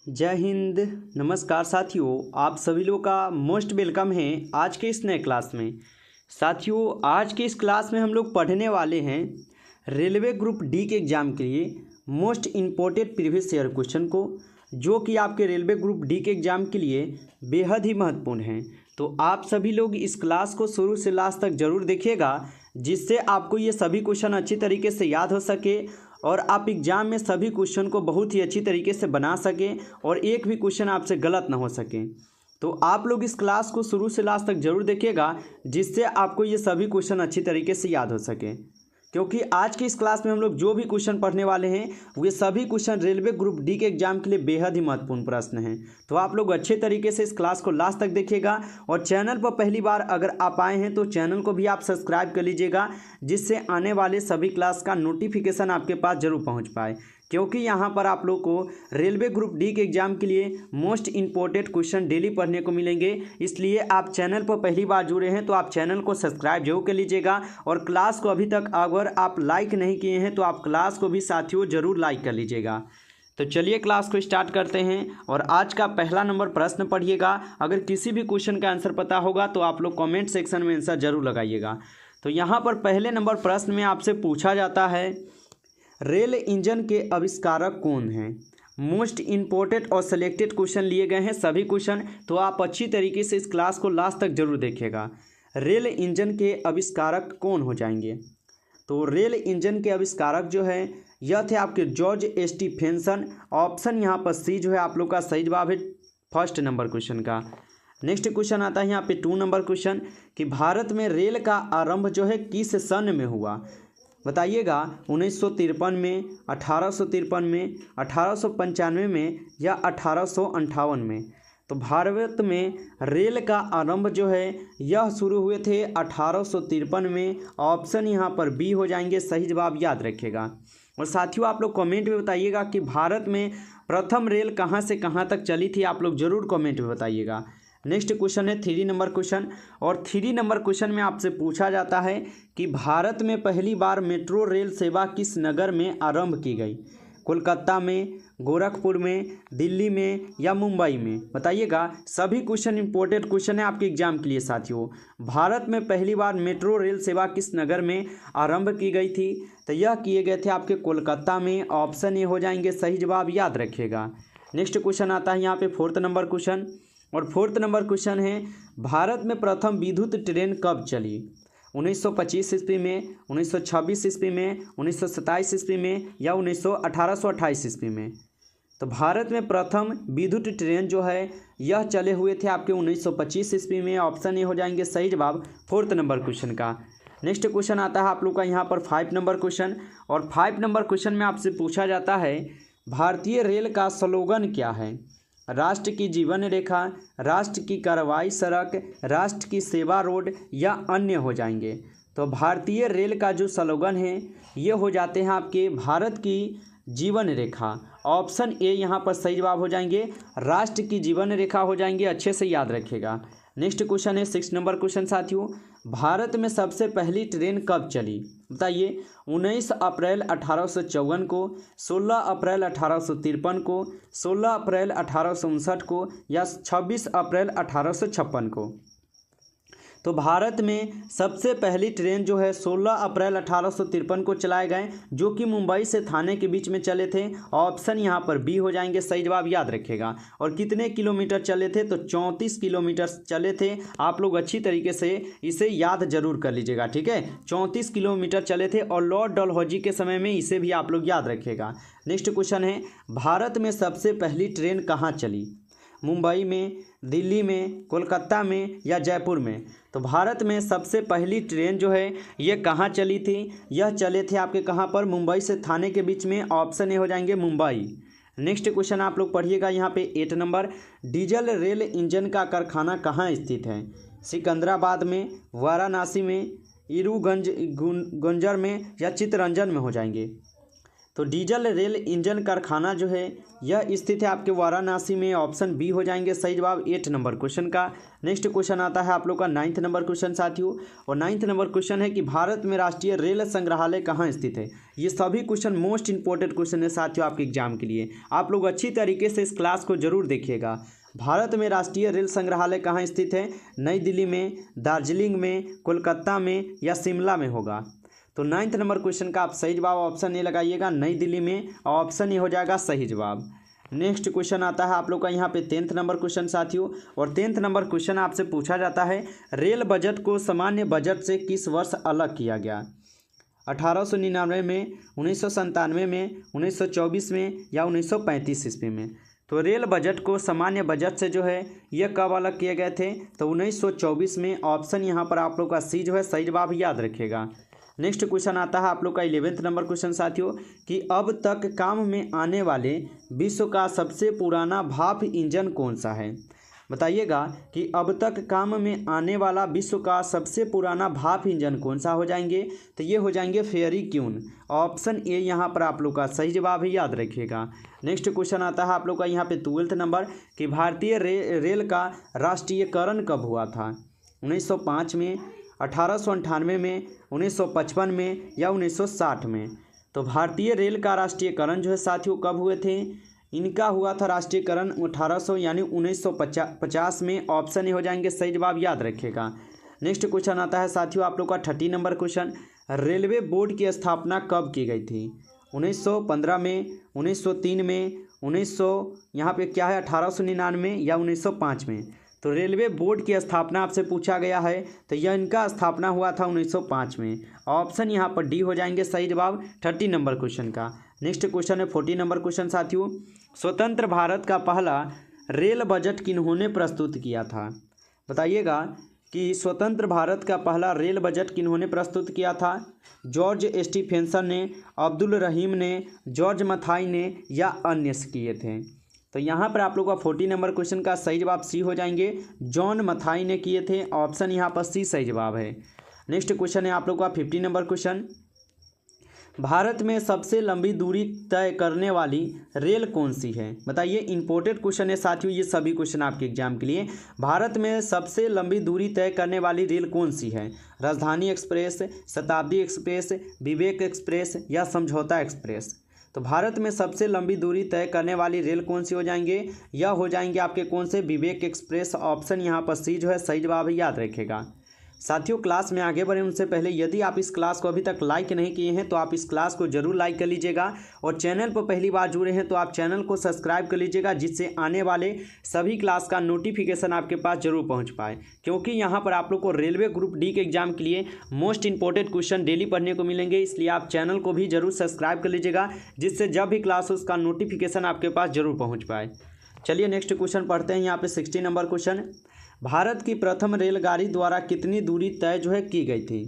जय हिंद। नमस्कार साथियों, आप सभी लोग का मोस्ट वेलकम है आज के इस नए क्लास में। साथियों, आज के इस क्लास में हम लोग पढ़ने वाले हैं रेलवे ग्रुप डी के एग्ज़ाम के लिए most important previous year question को, जो कि आपके रेलवे ग्रुप डी के एग्ज़ाम के लिए बेहद ही महत्वपूर्ण हैं। तो आप सभी लोग इस क्लास को शुरू से लास्ट तक ज़रूर देखिएगा, जिससे आपको ये सभी क्वेश्चन अच्छी तरीके से याद हो सके और आप एग्ज़ाम में सभी क्वेश्चन को बहुत ही अच्छी तरीके से बना सकें और एक भी क्वेश्चन आपसे गलत ना हो सके। तो आप लोग इस क्लास को शुरू से लास्ट तक ज़रूर देखिएगा, जिससे आपको ये सभी क्वेश्चन अच्छी तरीके से याद हो सके। क्योंकि आज की इस क्लास में हम लोग जो भी क्वेश्चन पढ़ने वाले हैं वे सभी क्वेश्चन रेलवे ग्रुप डी के एग्जाम के लिए बेहद ही महत्वपूर्ण प्रश्न हैं। तो आप लोग अच्छे तरीके से इस क्लास को लास्ट तक देखिएगा और चैनल पर पहली बार अगर आप आए हैं तो चैनल को भी आप सब्सक्राइब कर लीजिएगा, जिससे आने वाले सभी क्लास का नोटिफिकेशन आपके पास जरूर पहुँच पाए। क्योंकि यहाँ पर आप लोग को रेलवे ग्रुप डी के एग्ज़ाम के लिए मोस्ट इम्पोर्टेंट क्वेश्चन डेली पढ़ने को मिलेंगे। इसलिए आप चैनल पर पहली बार जुड़े हैं तो आप चैनल को सब्सक्राइब जरूर कर लीजिएगा और क्लास को अभी तक अगर आप लाइक नहीं किए हैं तो आप क्लास को भी साथियों ज़रूर लाइक कर लीजिएगा। तो चलिए क्लास को स्टार्ट करते हैं और आज का पहला नंबर प्रश्न पढ़िएगा। अगर किसी भी क्वेश्चन का आंसर पता होगा तो आप लोग कॉमेंट सेक्शन में आंसर जरूर लगाइएगा। तो यहाँ पर पहले नंबर प्रश्न में आपसे पूछा जाता है, रेल इंजन के आविष्कारक कौन हैं? मोस्ट इम्पोर्टेंट और सिलेक्टेड क्वेश्चन लिए गए हैं सभी क्वेश्चन, तो आप अच्छी तरीके से इस क्लास को लास्ट तक जरूर देखिएगा। रेल इंजन के आविष्कारक कौन हो जाएंगे? तो रेल इंजन के आविष्कारक जो है यह थे आपके जॉर्ज स्टीफेंसन। ऑप्शन यहाँ पर सी जो है आप लोग का सही जवाब है फर्स्ट नंबर क्वेश्चन का। नेक्स्ट क्वेश्चन आता है यहाँ पे 2 नंबर क्वेश्चन कि भारत में रेल का आरंभ जो है किस सन में हुआ? बताइएगा 1953 में, 1853 में, 1895 में या 1858 में। तो भारत में रेल का आरंभ जो है यह शुरू हुए थे 1853 में। ऑप्शन यहाँ पर बी हो जाएंगे सही जवाब, याद रखिएगा। और साथियों आप लोग कमेंट में बताइएगा कि भारत में प्रथम रेल कहाँ से कहाँ तक चली थी, आप लोग ज़रूर कमेंट में बताइएगा। नेक्स्ट क्वेश्चन है 3 नंबर क्वेश्चन और 3 नंबर क्वेश्चन में आपसे पूछा जाता है कि भारत में पहली बार मेट्रो रेल सेवा किस नगर में आरंभ की गई? कोलकाता में, गोरखपुर में, दिल्ली में या मुंबई में? बताइएगा। सभी क्वेश्चन इंपॉर्टेंट क्वेश्चन है आपके एग्जाम के लिए साथियों। भारत में पहली बार मेट्रो रेल सेवा किस नगर में आरंभ की गई थी? तो यह किए गए थे आपके कोलकाता में। ऑप्शन ए हो जाएंगे सही जवाब, याद रखिएगा। नेक्स्ट क्वेश्चन आता है यहाँ पे 4th नंबर क्वेश्चन और 4th नंबर क्वेश्चन है, भारत में प्रथम विद्युत ट्रेन कब चली? 1925 ईस्वी में, 1926 ईस्वी में, 1927 ईस्वी में या 1828 ईस्वी में? तो भारत में प्रथम विद्युत ट्रेन जो है यह चले हुए थे आपके 1925 ईस्वी में। ऑप्शन ए हो जाएंगे सही जवाब 4th नंबर क्वेश्चन का। नेक्स्ट क्वेश्चन आता है आप लोग का यहाँ पर 5 नंबर क्वेश्चन और 5 नंबर क्वेश्चन में आपसे पूछा जाता है, भारतीय रेल का स्लोगन क्या है? राष्ट्र की जीवन रेखा, राष्ट्र की कार्रवाई सड़क, राष्ट्र की सेवा रोड या अन्य हो जाएंगे? तो भारतीय रेल का जो स्लोगन है ये हो जाते हैं आपके भारत की जीवन रेखा। ऑप्शन ए यहाँ पर सही जवाब हो जाएंगे, राष्ट्र की जीवन रेखा हो जाएंगे, अच्छे से याद रखिएगा। नेक्स्ट क्वेश्चन है 6 नंबर क्वेश्चन साथियों, भारत में सबसे पहली ट्रेन कब चली? बताइए। 19 अप्रैल 1854 को, 16 अप्रैल 1853 को, 16 अप्रैल 1859 को या 26 अप्रैल 1856 को? तो भारत में सबसे पहली ट्रेन जो है 16 अप्रैल 1853 को चलाए गए, जो कि मुंबई से थाने के बीच में चले थे। ऑप्शन यहाँ पर बी हो जाएंगे सही जवाब, याद रखिएगा। और कितने किलोमीटर चले थे? तो 34 किलोमीटर चले थे। आप लोग अच्छी तरीके से इसे याद जरूर कर लीजिएगा, ठीक है। 34 किलोमीटर चले थे और लॉर्ड डलहौजी के समय में इसे भी आप लोग याद रखिएगा। नेक्स्ट क्वेश्चन है, भारत में सबसे पहली ट्रेन कहाँ चली? मुंबई में, दिल्ली में, कोलकाता में या जयपुर में? तो भारत में सबसे पहली ट्रेन जो है ये कहाँ चली थी? यह चले थे आपके कहाँ पर? मुंबई से थाने के बीच में। ऑप्शन ए हो जाएंगे मुंबई। नेक्स्ट क्वेश्चन आप लोग पढ़िएगा यहाँ पे 8 नंबर, डीजल रेल इंजन का कारखाना कहाँ स्थित है? सिकंदराबाद में, वाराणसी में, ईरूगंज गुंजर में या चित्तरंजन में हो जाएंगे? तो डीजल रेल इंजन कारखाना जो है यह स्थित है आपके वाराणसी में, ऑप्शन बी हो जाएंगे सही जवाब 8 नंबर क्वेश्चन का। नेक्स्ट क्वेश्चन आता है आप लोग का 9 नंबर क्वेश्चन साथियों, और 9 नंबर क्वेश्चन है कि भारत में राष्ट्रीय रेल संग्रहालय कहाँ स्थित है। ये सभी क्वेश्चन मोस्ट इंपॉर्टेंट क्वेश्चन है साथियों आपके एग्जाम के लिए, आप लोग अच्छी तरीके से इस क्लास को जरूर देखिएगा। भारत में राष्ट्रीय रेल संग्रहालय कहाँ स्थित है, नई दिल्ली में, दार्जिलिंग में, कोलकाता में या शिमला में होगा। तो 9 नंबर क्वेश्चन का आप सही जवाब ऑप्शन ए लगाइएगा, नई दिल्ली में, ऑप्शन ए हो जाएगा सही जवाब। नेक्स्ट क्वेश्चन आता है आप लोग का यहाँ पे 10 नंबर क्वेश्चन साथियों, और 10 नंबर क्वेश्चन आपसे पूछा जाता है रेल बजट को सामान्य बजट से किस वर्ष अलग किया गया। 1899 में, 1997 में, 1924 में या 1935 ईस्वी में। तो रेल बजट को सामान्य बजट से जो है ये कब अलग किए गए थे, तो 1924 में, ऑप्शन यहाँ पर आप लोग का सी जो है सही जवाब याद रखिएगा। नेक्स्ट क्वेश्चन आता है आप लोग का 11 नंबर क्वेश्चन साथियों कि अब तक काम में आने वाले विश्व का सबसे पुराना भाप इंजन कौन सा है। बताइएगा कि अब तक काम में आने वाला विश्व का सबसे पुराना भाप इंजन कौन सा हो जाएंगे, तो ये हो जाएंगे फेरी क्यून, ऑप्शन ए यहाँ पर आप लोग का सही जवाब ही याद रखिएगा। नेक्स्ट क्वेश्चन आता है आप लोग का यहाँ पे 12 नंबर कि भारतीय रेल का राष्ट्रीयकरण कब हुआ था। 1905 में, 1898 में, 1955 में या 1960 में। तो भारतीय रेल का राष्ट्रीयकरण जो है साथियों कब हुए थे, इनका हुआ था राष्ट्रीयकरण 1800 यानी 1950 में, ऑप्शन ए हो जाएंगे सही जवाब याद रखिएगा। नेक्स्ट क्वेश्चन आता है साथियों आप लोग का 30 नंबर क्वेश्चन, रेलवे बोर्ड की स्थापना कब की गई थी। 1915 में, 1903 में, 1900 यहाँ पे क्या है 1899 या 1905 में। तो रेलवे बोर्ड की स्थापना आपसे पूछा गया है, तो यह इनका स्थापना हुआ था 1905 में, ऑप्शन यहाँ पर डी हो जाएंगे सही जवाब 30 नंबर क्वेश्चन का। नेक्स्ट क्वेश्चन है 40 नंबर क्वेश्चन साथियों, स्वतंत्र भारत का पहला रेल बजट किन्होंने प्रस्तुत किया था। बताइएगा कि स्वतंत्र भारत का पहला रेल बजट किन्होंने प्रस्तुत किया था। जॉर्ज स्टीफेंसन ने, अब्दुल रहीम ने, जॉर्ज मथाई ने या अन्य किए थे। तो यहाँ पर आप लोग का 40 नंबर क्वेश्चन का सही जवाब सी हो जाएंगे, जॉन मथाई ने किए थे, ऑप्शन यहाँ पर सी सही जवाब है। नेक्स्ट क्वेश्चन है आप लोग का 50 नंबर क्वेश्चन, भारत में सबसे लंबी दूरी तय करने वाली रेल कौन सी है। बताइए, इंपॉर्टेंट क्वेश्चन है साथियों ये सभी क्वेश्चन आपके एग्जाम के लिए। भारत में सबसे लंबी दूरी तय करने वाली रेल कौन सी है, राजधानी एक्सप्रेस, शताब्दी एक्सप्रेस, विवेक एक्सप्रेस या समझौता एक्सप्रेस। तो भारत में सबसे लंबी दूरी तय करने वाली रेल कौन सी हो जाएंगे, यह हो जाएंगे आपके कौन से, विवेक एक्सप्रेस, ऑप्शन यहाँ पर सी जो है सही जवाब है, याद रखेगा। साथियों क्लास में आगे बढ़े उनसे पहले यदि आप इस क्लास को अभी तक लाइक नहीं किए हैं तो आप इस क्लास को जरूर लाइक कर लीजिएगा, और चैनल पर पहली बार जुड़े हैं तो आप चैनल को सब्सक्राइब कर लीजिएगा, जिससे आने वाले सभी क्लास का नोटिफिकेशन आपके पास जरूर पहुंच पाए। क्योंकि यहां पर आप लोग को रेलवे ग्रुप डी के एग्जाम के लिए मोस्ट इंपॉर्टेंट क्वेश्चन डेली पढ़ने को मिलेंगे, इसलिए आप चैनल को भी जरूर सब्सक्राइब कर लीजिएगा, जिससे जब भी क्लास हो उसका नोटिफिकेशन आपके पास जरूर पहुँच पाए। चलिए नेक्स्ट क्वेश्चन पढ़ते हैं यहाँ पे 60 नंबर क्वेश्चन, भारत की प्रथम रेलगाड़ी द्वारा कितनी दूरी तय जो है की गई थी।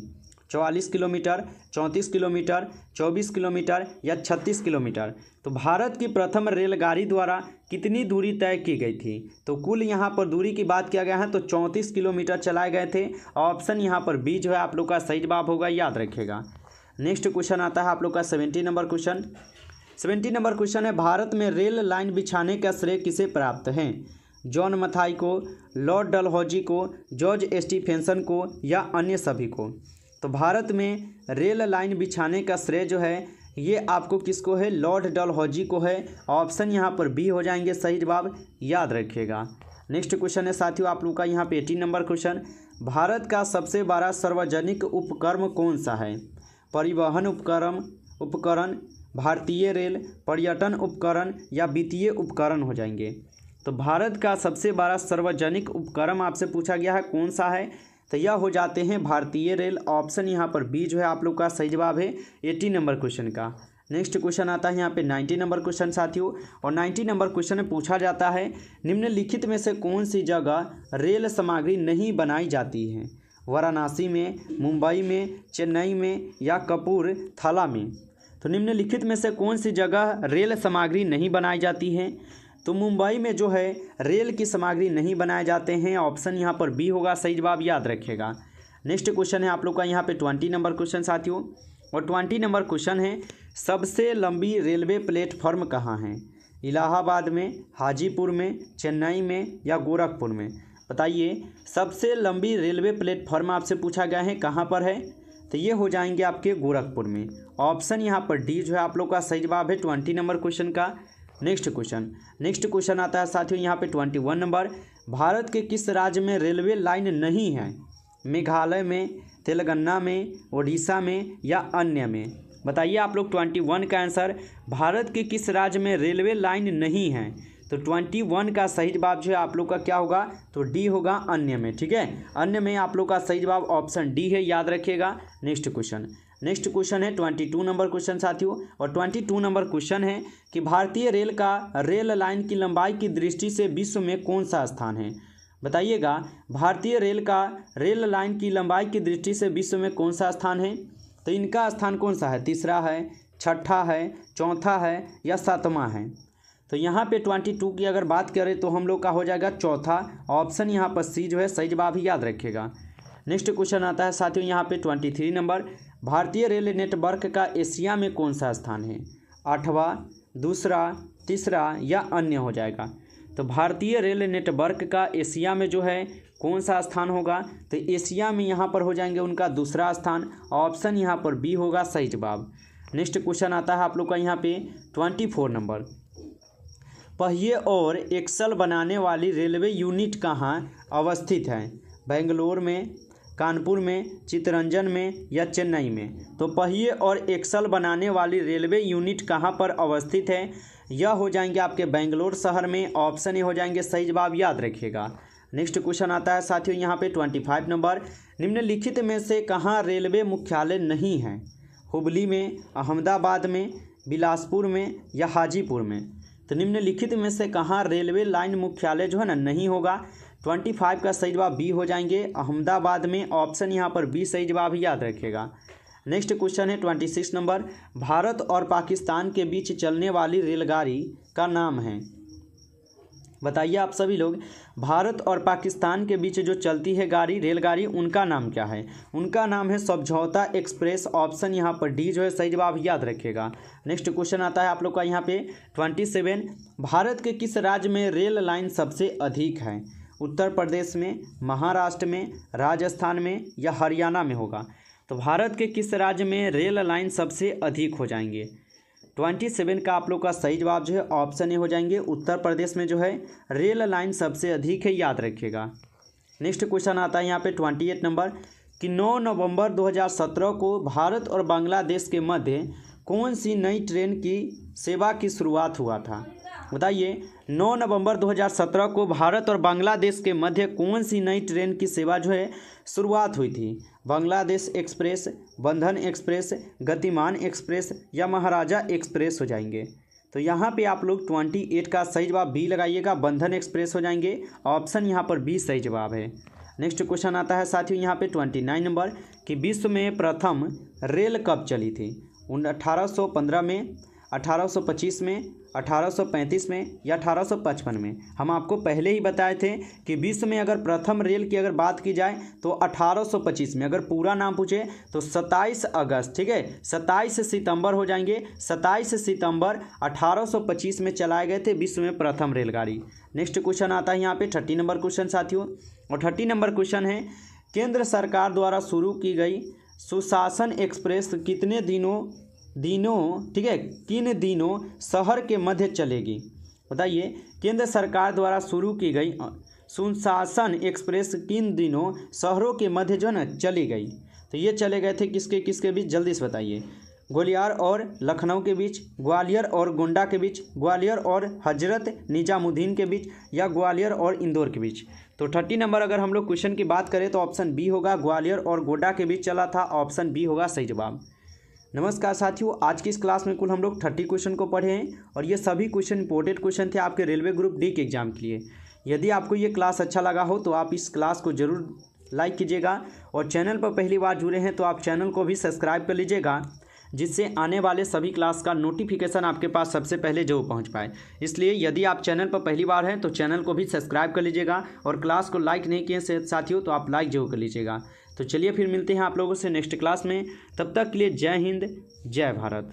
44 किलोमीटर, 34 किलोमीटर, 24 किलोमीटर या 36 किलोमीटर। तो भारत की प्रथम रेलगाड़ी द्वारा कितनी दूरी तय की गई थी, तो कुल यहाँ पर दूरी की बात किया गया है तो 34 किलोमीटर चलाए गए थे, ऑप्शन यहाँ पर बी जो है आप लोग का सही जवाब होगा, याद रखिएगा। नेक्स्ट क्वेश्चन आता है आप लोग का 70 नंबर क्वेश्चन। 70 नंबर क्वेश्चन है, भारत में रेल लाइन बिछाने का श्रेय किसे प्राप्त है। जॉन मथाई को, लॉर्ड डलहौजी को, जॉर्ज स्टीफेंसन को या अन्य सभी को। तो भारत में रेल लाइन बिछाने का श्रेय जो है ये आपको किसको है, लॉर्ड डलहौजी को है, ऑप्शन यहाँ पर बी हो जाएंगे सही जवाब, याद रखिएगा। नेक्स्ट क्वेश्चन है साथियों आप लोग का यहाँ पे 80 नंबर क्वेश्चन, भारत का सबसे बड़ा सार्वजनिक उपक्रम कौन सा है। परिवहन उपकरण, भारतीय रेल, पर्यटन उपकरण या वित्तीय उपकरण हो जाएंगे। तो भारत का सबसे बड़ा सार्वजनिक उपक्रम आपसे पूछा गया है कौन सा है, तो यह हो जाते हैं भारतीय रेल, ऑप्शन यहाँ पर बी जो है आप लोग का सही जवाब है 80 नंबर क्वेश्चन का। नेक्स्ट क्वेश्चन आता है यहाँ पे 90 नंबर क्वेश्चन साथियों, और 90 नंबर क्वेश्चन में पूछा जाता है निम्नलिखित में से कौन सी जगह रेल सामग्री नहीं बनाई जाती है। वाराणसी में, मुंबई में, चेन्नई में या कपूरथला में। तो निम्नलिखित में से कौन सी जगह रेल सामग्री नहीं बनाई जाती है, तो मुंबई में जो है रेल की सामग्री नहीं बनाए जाते हैं, ऑप्शन यहाँ पर बी होगा सही जवाब, याद रखिएगा। नेक्स्ट क्वेश्चन है आप लोग का यहाँ पे 20 नंबर क्वेश्चन साथियों, और 20 नंबर क्वेश्चन है सबसे लंबी रेलवे प्लेटफॉर्म कहाँ है? इलाहाबाद में, हाजीपुर में, चेन्नई में या गोरखपुर में? बताइए, सबसे लंबी रेलवे प्लेटफॉर्म आपसे पूछा गया है कहाँ पर है? तो ये हो जाएंगे आपके गोरखपुर में। ऑप्शन यहाँ पर डी जो है आप लोग का सही जवाब है 20 नंबर क्वेश्चन का। नेक्स्ट क्वेश्चन आता है साथियों यहाँ पे 21 नंबर। भारत के किस राज्य में रेलवे लाइन नहीं है? मेघालय में, तेलंगाना में, उड़ीसा में या अन्य में? बताइए आप लोग 21 का आंसर। भारत के किस राज्य में रेलवे लाइन नहीं है? तो 21 का सही जवाब जो है आप लोग का क्या होगा? तो डी होगा, अन्य में। ठीक है, अन्य में आप लोग का सही जवाब ऑप्शन डी है, याद रखिएगा। नेक्स्ट क्वेश्चन है 22 नंबर क्वेश्चन साथियों। और 22 नंबर क्वेश्चन है कि भारतीय रेल का रेल लाइन की लंबाई की दृष्टि से विश्व में कौन सा स्थान है? बताइएगा, भारतीय रेल का रेल लाइन की लंबाई की दृष्टि से विश्व में कौन सा स्थान है? तो इनका स्थान कौन सा है? तीसरा है, छठा है, चौथा है या सातवां है? तो यहाँ पे 22 की अगर बात करें तो हम लोग का हो जाएगा चौथा। ऑप्शन यहाँ पर सी जो है सही जवाब ही, याद रखिएगा। नेक्स्ट क्वेश्चन आता है साथियों यहाँ पे 23 नंबर। भारतीय रेल नेटवर्क का एशिया में कौन सा स्थान है? 8वां, दूसरा, तीसरा या अन्य हो जाएगा? तो भारतीय रेल नेटवर्क का एशिया में जो है कौन सा स्थान होगा? तो एशिया में यहाँ पर हो जाएंगे उनका दूसरा स्थान। ऑप्शन यहाँ पर बी होगा सही जवाब। नेक्स्ट क्वेश्चन आता है आप लोग का यहाँ पे 24 नंबर। पहिए और एक्सल बनाने वाली रेलवे यूनिट कहाँ अवस्थित है? बेंगलोर में, कानपुर में, चित्तरंजन में या चेन्नई में? तो पहिए और एक्सल बनाने वाली रेलवे यूनिट कहाँ पर अवस्थित है? यह हो जाएंगे आपके बेंगलोर शहर में। ऑप्शन ए हो जाएंगे सही जवाब, याद रखिएगा। नेक्स्ट क्वेश्चन आता है साथियों यहाँ पे 25 नंबर। निम्नलिखित में से कहाँ रेलवे मुख्यालय नहीं है? हुबली में, अहमदाबाद में, बिलासपुर में या हाजीपुर में? तो निम्नलिखित में से कहाँ रेलवे लाइन मुख्यालय जो है ना नहीं होगा? 25 का सही जवाब बी हो जाएंगे, अहमदाबाद में। ऑप्शन यहाँ पर बी सही जवाब ही, याद रखिएगा। नेक्स्ट क्वेश्चन है 26 नंबर। भारत और पाकिस्तान के बीच चलने वाली रेलगाड़ी का नाम है? बताइए आप सभी लोग, भारत और पाकिस्तान के बीच जो चलती है रेलगाड़ी, उनका नाम क्या है? उनका नाम है समझौता एक्सप्रेस। ऑप्शन यहाँ पर डी जो है सही जवाब, याद रखिएगा। नेक्स्ट क्वेश्चन आता है आप लोग का यहाँ पे 27। भारत के किस राज्य में रेल लाइन सबसे अधिक है? उत्तर प्रदेश में, महाराष्ट्र में, राजस्थान में या हरियाणा में होगा? तो भारत के किस राज्य में रेल लाइन सबसे अधिक हो जाएंगे? 27 का आप लोग का सही जवाब जो है ऑप्शन ए हो जाएंगे, उत्तर प्रदेश में जो है रेल लाइन सबसे अधिक है, याद रखिएगा। नेक्स्ट क्वेश्चन आता है यहाँ पे 28 नंबर कि 9 नवंबर 2017 को भारत और बांग्लादेश के मध्य कौन सी नई ट्रेन की सेवा की शुरुआत हुआ था? बताइए, 9 नवंबर 2017 को भारत और बांग्लादेश के मध्य कौन सी नई ट्रेन की सेवा जो है शुरुआत हुई थी? बांग्लादेश एक्सप्रेस, बंधन एक्सप्रेस, गतिमान एक्सप्रेस या महाराजा एक्सप्रेस हो जाएंगे? तो यहाँ पे आप लोग 28 का सही जवाब बी लगाइएगा, बंधन एक्सप्रेस हो जाएंगे। ऑप्शन यहाँ पर बी सही जवाब है। नेक्स्ट क्वेश्चन आता है साथियों यहाँ पे 29 नंबर कि विश्व में प्रथम रेल कब चली थी? 1815 में, 1825 में, 1835 में या 1855 में? हम आपको पहले ही बताए थे कि विश्व में अगर प्रथम रेल की अगर बात की जाए तो 1825 में। अगर पूरा नाम पूछे तो 27 अगस्त, ठीक है, 27 सितंबर हो जाएंगे। 27 सितंबर 1825 में चलाए गए थे विश्व में प्रथम रेलगाड़ी। नेक्स्ट क्वेश्चन आता है यहाँ पे 30 नंबर क्वेश्चन साथियों। और 30 नंबर क्वेश्चन है, केंद्र सरकार द्वारा शुरू की गई सुशासन एक्सप्रेस कितने दिनों ठीक है, किन दिनों शहर के मध्य चलेगी? बताइए, केंद्र सरकार द्वारा शुरू की गई सुशासन एक्सप्रेस किन दिनों शहरों के मध्य जो है ना चली गई? तो ये चले गए थे किसके किसके बीच? जल्दी से बताइए। ग्वालियर और लखनऊ के बीच, ग्वालियर और गोंडा के बीच, ग्वालियर और हजरत निजामुद्दीन के बीच या ग्वालियर और इंदौर के बीच? तो 30 नंबर अगर हम लोग क्वेश्चन की बात करें तो ऑप्शन बी होगा, ग्वालियर और गोंडा के बीच चला था। ऑप्शन बी होगा सही जवाब। नमस्कार साथियों, आज की इस क्लास में कुल हम लोग 30 क्वेश्चन को पढ़े हैं और ये सभी क्वेश्चन इंपॉर्टेंट क्वेश्चन थे आपके रेलवे ग्रुप डी के एग्जाम के लिए। यदि आपको ये क्लास अच्छा लगा हो तो आप इस क्लास को ज़रूर लाइक कीजिएगा और चैनल पर पहली बार जुड़े हैं तो आप चैनल को भी सब्सक्राइब कर लीजिएगा, जिससे आने वाले सभी क्लास का नोटिफिकेशन आपके पास सबसे पहले जो पहुंच पाए। इसलिए यदि आप चैनल पर पहली बार हैं तो चैनल को भी सब्सक्राइब कर लीजिएगा और क्लास को लाइक नहीं किए साथियों तो आप लाइक जरूर कर लीजिएगा। तो चलिए फिर मिलते हैं आप लोगों से नेक्स्ट क्लास में। तब तक के लिए जय हिंद, जय भारत।